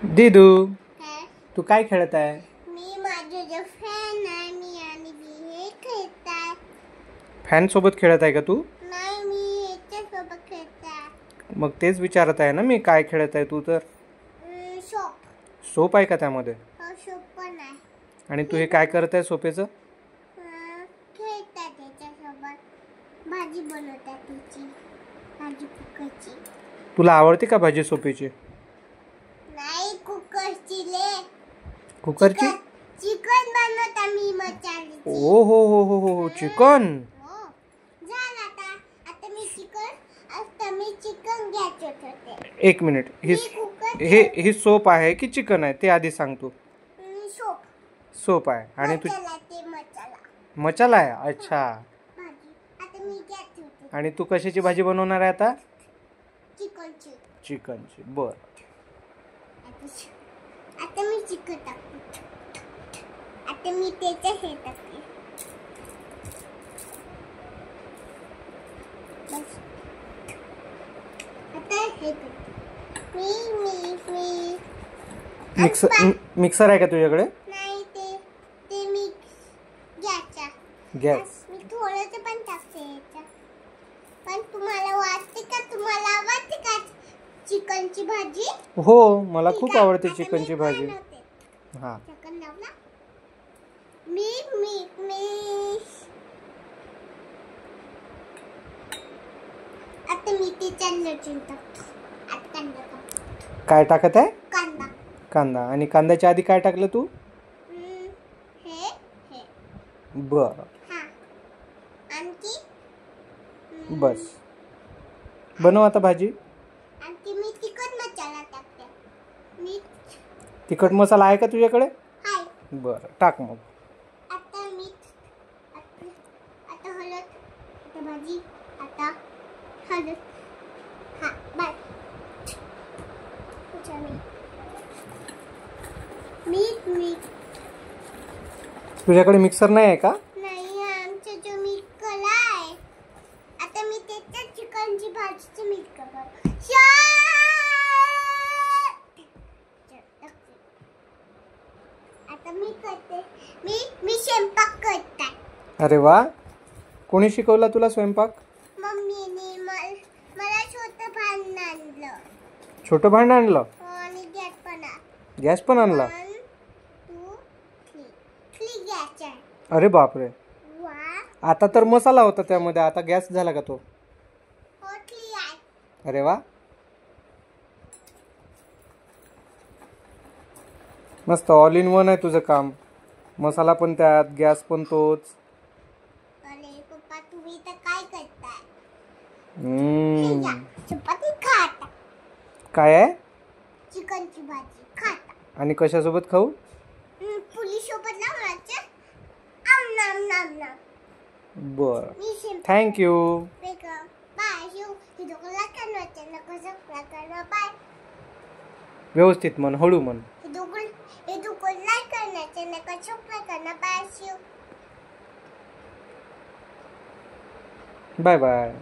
दीदू तू काय खेळत आहे? मी माझे जो फॅन आहे मी आणि हे खेळत आहे. फॅन सोबत खेळत आहे का तू? नाही, मी याच्या सोबत खेळत आहे. मग तेच विचारत आहे ना मी, काय खेळत आहे तू? तर सोप. सोप आहे का त्यामध्ये? हो, सोप पण आहे. आणि तू हे काय करत आहे सोपेचं? खेळतात त्याच्यासोबत, भाजी बनवतात त्याची, भाजी कुकरची. तुला आवडते का भाजी सोपेची? नाही, कुकरची ले. कुकरची? चिकन बनवता मी मसाल्याची. ओ हो हो हो हो चिकन. झालं आता मी चिकन घ्यायचं होते. एक मिनिट, ही सोप आहे की चिकन आहे ते आधी सांग तू. सोप. सोप आहे आणि तू मसाला. मसाला आहे. अच्छा. आता मी घ्यायचं होते. आणि तू कशाची भाजी बनवणार आहे आता? चिकनची. चिकनची. बर. आता मी चिकन टाकते. आता मी त्याच्या हे टाकते. बस. आता हे मिक्सर आहे का तुझ्याकडे? नाही, ते मिक्स गॅस. मी थोडंसं पण टाकते याच्यात. पण तुम्हाला आवडते का चिकनची भाजी? हो, मला खूप आवडते चिकनची भाजी. हा. चिकन लावला. मी आता मी त्याच्यात लसूण टाकतो. आता कांदा टाकतो. काय टाकत आहे? कांदा. कांदा. आणि कांद्याच्या आधी काय टाकलं तू? हे. बर. हा. आणखी बस. बनव आता भाजी. आणखी मी तिखट मसाला टाकते. तिखट मसाला आहे का तुझ्याकडे? हाय. बर, टाक मग. आता हळद. आता भाजी. आता हळद. हा, बाय. मीठ. तुझ्याकडे मिक्सर नाही आहे का? नाही, आमचा जो मिक्सर आहे. आता मी त्याच्यात चिकनची भाजीचं मीठ टाकतो. आता मी करते. मी स्वयंपाक करते. अरे वा, कोणी शिकवला तुला स्वयंपाक? मम्मीने मला छोटं भांड आणलं. छोटं भांड आणलं? आणि गॅस पण आणला? 1 2 3 गॅस आहे. अरे बापरे. वा. आता तर मसाला होता त्यामध्ये, आता गॅस झाला का तो? आहे. अरे वा, मस्त. ऑल इन वन आहे तुझं काम. मसाला पण त्यात, गॅस पण तोच. अरे पप्पा, तुम्ही तर काय करताय? चपाती खाता. काय आहे? चिकनची भाजी खाता. आणि कशासोबत खाऊ? पोळी सोबत लावायचं. बर, थँक्यू. बाय. व्यवस्थित म्हण, हळू म्हण. Bye bye.